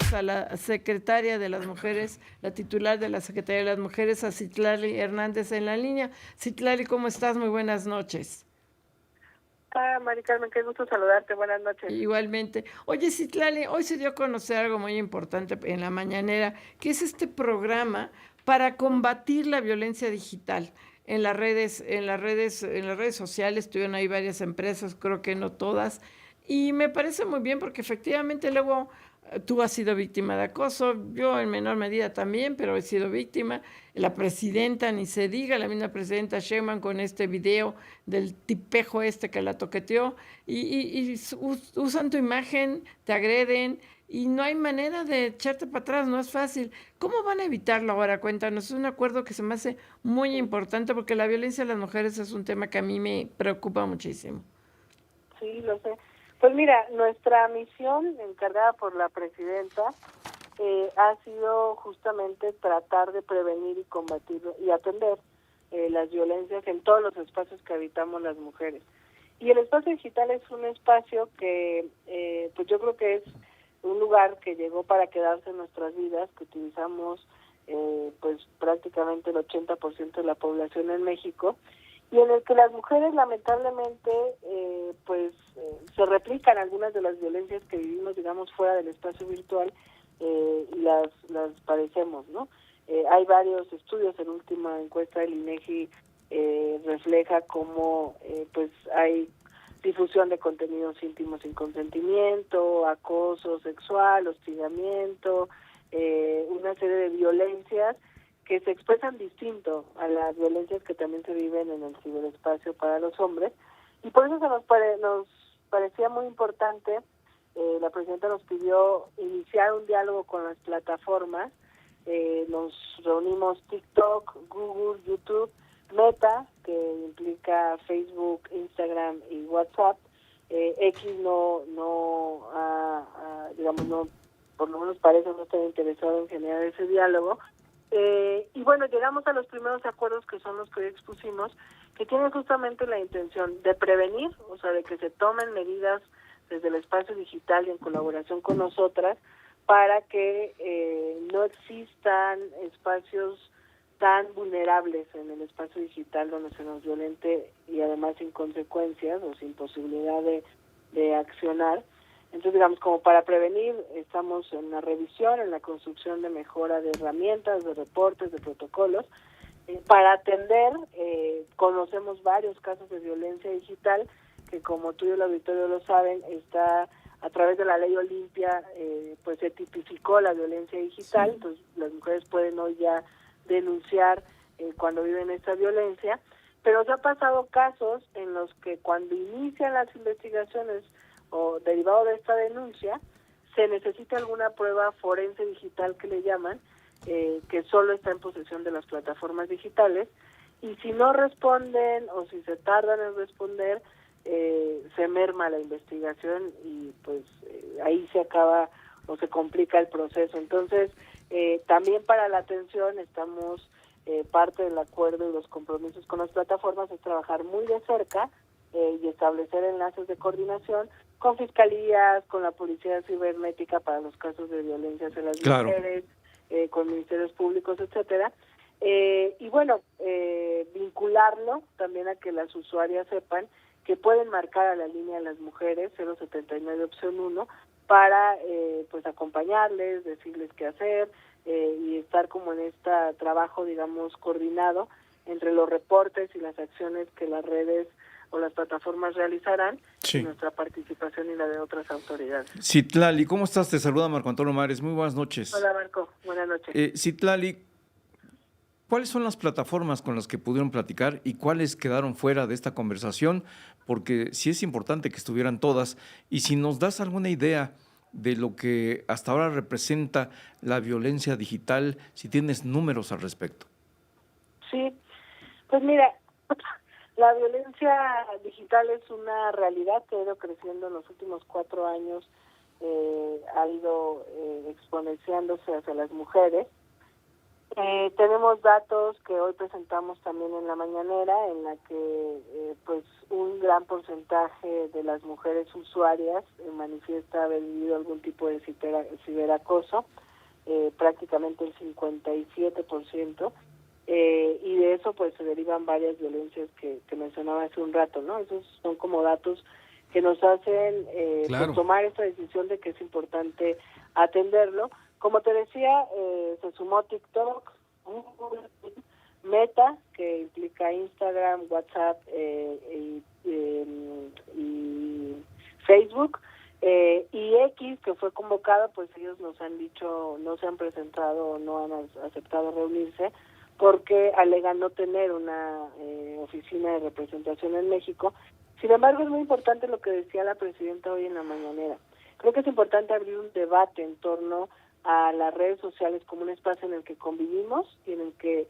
tenemos a la secretaria de las mujeres, la titular de la Secretaría de las Mujeres, a Citlali Hernández en la línea. Citlali, ¿cómo estás? Muy buenas noches. Mari Carmen, qué gusto saludarte, buenas noches. Igualmente. Oye, Citlali, hoy se dio a conocer algo muy importante en la mañanera, que es este programa para combatir la violencia digital. En las redes sociales estuvieron ahí varias empresas, creo que no todas, y me parece muy bien porque efectivamente luego tú has sido víctima de acoso, yo en menor medida también, pero he sido víctima. La presidenta, ni se diga, la misma presidenta Sheinbaum con este video del tipejo este que la toqueteó, usan tu imagen, te agreden, y no hay manera de echarte para atrás, no es fácil. ¿Cómo van a evitarlo ahora? Cuéntanos, es un acuerdo que se me hace muy importante porque la violencia de las mujeres es un tema que a mí me preocupa muchísimo. Sí, lo sé. Pues mira, nuestra misión encargada por la presidenta ha sido justamente tratar de prevenir y combatir y atender las violencias en todos los espacios que habitamos las mujeres. Y el espacio digital es un espacio que pues yo creo que es un lugar que llegó para quedarse en nuestras vidas, que utilizamos pues prácticamente el 80% de la población en México, y en el que las mujeres lamentablemente se replican algunas de las violencias que vivimos, digamos, fuera del espacio virtual, y las padecemos, ¿no? Hay varios estudios, en última encuesta del INEGI refleja cómo pues hay difusión de contenidos íntimos sin consentimiento, acoso sexual, hostigamiento, una serie de violencias que se expresan distinto a las violencias que también se viven en el ciberespacio para los hombres, y por eso nos parecía muy importante. La presidenta nos pidió iniciar un diálogo con las plataformas. Nos reunimos TikTok, Google, YouTube, Meta, que implica Facebook, Instagram y WhatsApp. X digamos, no, por lo menos parece no estar interesado en generar ese diálogo. Y bueno, llegamos a los primeros acuerdos, que son los que hoy expusimos, que tienen justamente la intención de prevenir, o sea, de que se tomen medidas desde el espacio digital y en colaboración con nosotras, para que no existan espacios tan vulnerables en el espacio digital donde se nos violente, y además sin consecuencias o sin posibilidad de accionar. Entonces, digamos, como para prevenir, estamos en la revisión, en la construcción de mejora de herramientas, de reportes, de protocolos. Para atender, conocemos varios casos de violencia digital que, como tú y el auditorio lo saben, está a través de la ley Olimpia, pues se tipificó la violencia digital. Sí. Entonces las mujeres pueden hoy ya denunciar cuando viven esta violencia, pero se ha pasado casos en los que cuando inician las investigaciones o derivado de esta denuncia, se necesita alguna prueba forense digital, que le llaman, que solo está en posesión de las plataformas digitales, y si no responden o si se tardan en responder, se merma la investigación y pues ahí se acaba o se complica el proceso. Entonces, también para la atención estamos, parte del acuerdo y los compromisos con las plataformas es trabajar muy de cerca y establecer enlaces de coordinación con fiscalías, con la policía cibernética para los casos de violencia hacia las mujeres, con ministerios públicos, etcétera. Y bueno, vincularlo también a que las usuarias sepan que pueden marcar a la línea de las mujeres 079 opción 1 para pues acompañarles, decirles qué hacer, y estar como en este trabajo, digamos, coordinado entre los reportes y las acciones que las redes o las plataformas realizarán, sí, y nuestra participación y la de otras autoridades. Citlali, ¿cómo estás? Te saluda Marco Antonio Mares. Muy buenas noches. Hola, Marco. Buenas noches. Citlali, ¿cuáles son las plataformas con las que pudieron platicar y cuáles quedaron fuera de esta conversación? Porque sí es importante que estuvieran todas. Y si nos das alguna idea de lo que hasta ahora representa la violencia digital, si tienes números al respecto. Sí, pues mira, la violencia digital es una realidad que ha ido creciendo en los últimos 4 años, ha ido exponenciándose hacia las mujeres. Tenemos datos que hoy presentamos también en la mañanera, en la que pues un gran porcentaje de las mujeres usuarias manifiesta haber vivido algún tipo de ciberacoso, prácticamente el 57%, y de eso pues se derivan varias violencias que mencionaba hace un rato, ¿no? Esos son como datos que nos hacen pues tomar esta decisión de que es importante atenderlo. Como te decía, se sumó TikTok, Meta, que implica Instagram, WhatsApp y Facebook, y X, que fue convocado, pues ellos nos han dicho, no se han presentado, no han aceptado reunirse, porque alegan no tener una oficina de representación en México. Sin embargo, es muy importante lo que decía la presidenta hoy en la mañanera. Creo que es importante abrir un debate en torno a las redes sociales como un espacio en el que convivimos y en el que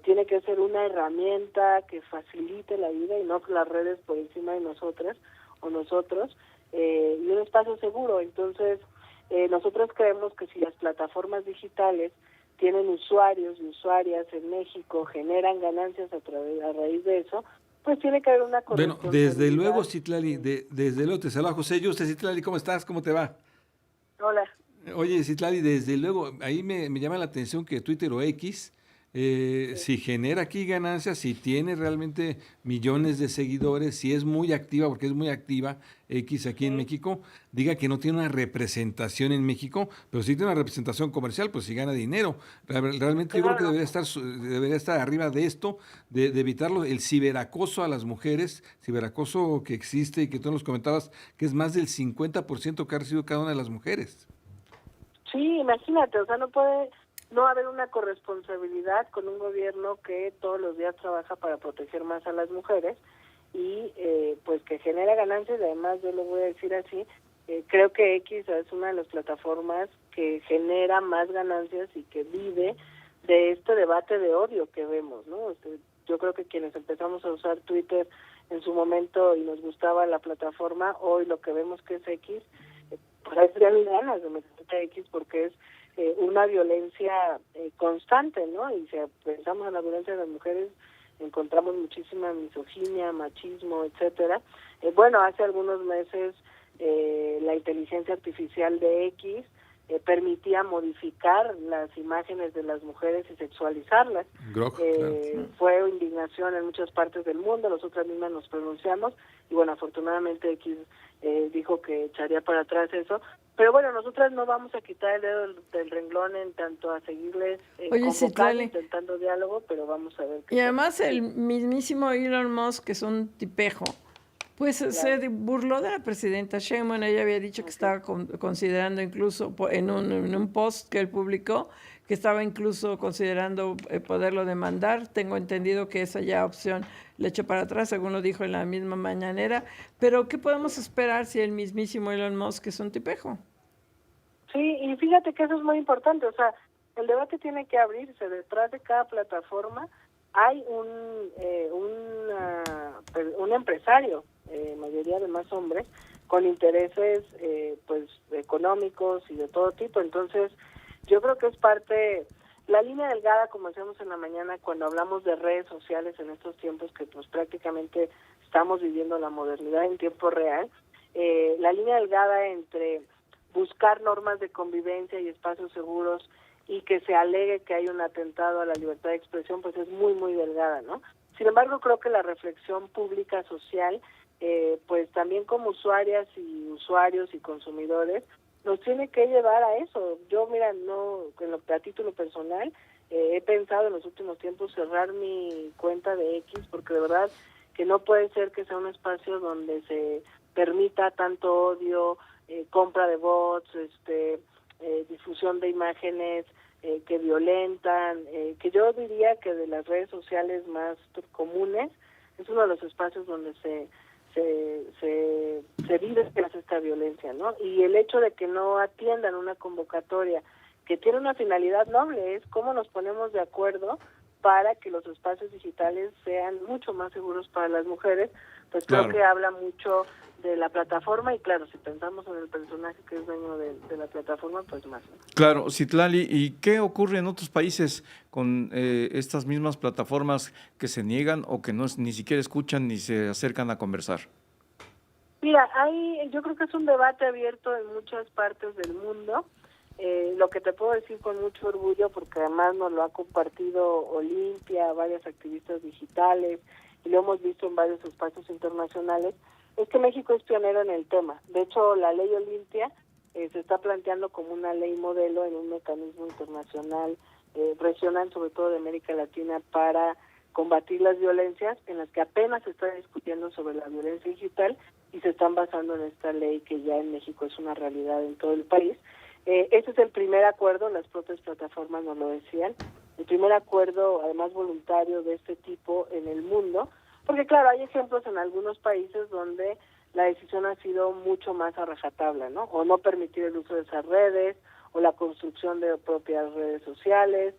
tiene que ser una herramienta que facilite la vida y no las redes por encima de nosotras o nosotros, y un espacio seguro. Entonces, nosotros creemos que si las plataformas digitales tienen usuarios y usuarias en México, generan ganancias a raíz de eso, pues tiene que haber una corresponsabilidad. Bueno, desde luego, Citlali, desde luego te saluda José Yuste. Citlali, ¿cómo estás? ¿Cómo te va? Hola. Oye, Citlali, desde luego, ahí me llama la atención que Twitter o X, si genera aquí ganancias, si tiene realmente millones de seguidores, si es muy activa, porque es muy activa X aquí en México, diga que no tiene una representación en México, pero sí tiene una representación comercial, pues si gana dinero. Realmente yo creo que debería estar arriba de esto, de evitarlo, el ciberacoso a las mujeres, ciberacoso que existe y que tú nos comentabas que es más del 50% que ha recibido cada una de las mujeres. Sí, imagínate, o sea, no puede no haber una corresponsabilidad con un gobierno que todos los días trabaja para proteger más a las mujeres y pues que genera ganancias. Además, yo lo voy a decir así, creo que X es una de las plataformas que genera más ganancias y que vive de este debate de odio que vemos, ¿no? Yo creo que quienes empezamos a usar Twitter en su momento y nos gustaba la plataforma, hoy lo que vemos que es X, pues hay ganas de meterse a X porque es una violencia constante, ¿no? Y si pensamos en la violencia de las mujeres, encontramos muchísima misoginia, machismo, etcétera. Bueno, hace algunos meses la inteligencia artificial de X permitía modificar las imágenes de las mujeres y sexualizarlas. Claro. Fue indignación en muchas partes del mundo, nosotras mismas nos pronunciamos y bueno, afortunadamente X dijo que echaría para atrás eso, pero bueno, nosotras no vamos a quitar el dedo del renglón en tanto a seguirles convocando, intentando diálogo, pero vamos a ver. Y además el mismísimo Elon Musk, que es un tipejo, pues se burló de la presidenta Sheinbaum. Ella había dicho que estaba considerando incluso en un post que él publicó, que estaba incluso considerando poderlo demandar. Tengo entendido que esa ya opción le echó para atrás, según lo dijo en la misma mañanera. Pero ¿qué podemos esperar si el mismísimo Elon Musk es un tipejo? Sí, y fíjate que eso es muy importante. O sea, el debate tiene que abrirse. Detrás de cada plataforma hay un empresario, mayoría de más hombres, con intereses pues económicos y de todo tipo. Entonces, yo creo que es parte, la línea delgada, como decíamos en la mañana, cuando hablamos de redes sociales en estos tiempos que pues prácticamente estamos viviendo la modernidad en tiempo real, la línea delgada entre buscar normas de convivencia y espacios seguros y que se alegue que hay un atentado a la libertad de expresión, pues es muy, muy delgada, ¿no? Sin embargo, creo que la reflexión pública social, pues también como usuarias y usuarios y consumidores, nos tiene que llevar a eso. Yo, mira, no, a título personal, he pensado en los últimos tiempos cerrar mi cuenta de X, porque de verdad que no puede ser que sea un espacio donde se permita tanto odio, compra de bots, difusión de imágenes que violentan, que yo diría que de las redes sociales más comunes es uno de los espacios donde se vive esta violencia, ¿no? Y el hecho de que no atiendan una convocatoria que tiene una finalidad noble es cómo nos ponemos de acuerdo para que los espacios digitales sean mucho más seguros para las mujeres, pues claro. Creo que habla mucho de la plataforma, y claro, si pensamos en el personaje que es dueño de la plataforma, pues más, ¿no? Claro, Citlali, ¿y qué ocurre en otros países con estas mismas plataformas que se niegan o que no ni siquiera escuchan ni se acercan a conversar? Mira, yo creo que es un debate abierto en muchas partes del mundo. Lo que te puedo decir con mucho orgullo, porque además nos lo ha compartido Olimpia, varias activistas digitales, y lo hemos visto en varios espacios internacionales, es que México es pionero en el tema. De hecho, la ley Olimpia se está planteando como una ley modelo en un mecanismo internacional, regional, sobre todo de América Latina, para combatir las violencias, en las que apenas se está discutiendo sobre la violencia digital y se están basando en esta ley que ya en México es una realidad en todo el país. Este es el primer acuerdo, las propias plataformas nos lo decían, el primer acuerdo, además voluntario, de este tipo en el mundo, porque claro, hay ejemplos en algunos países donde la decisión ha sido mucho más a rajatabla, ¿no? O no permitir el uso de esas redes, o la construcción de propias redes sociales,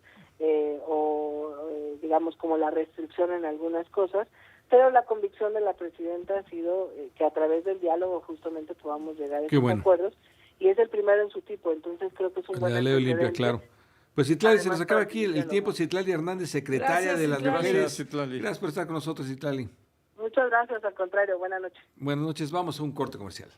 digamos como la restricción en algunas cosas, pero la convicción de la presidenta ha sido que a través del diálogo justamente podamos llegar a esos acuerdos, y es el primero en su tipo, entonces creo que es un buen La ley Olimpia, claro. Pues Citlali, se nos acaba aquí el tiempo. Citlali Hernández, secretaria de las mujeres. Gracias por estar con nosotros, Citlali. Muchas gracias, al contrario, buenas noches. Buenas noches, vamos a un corte comercial.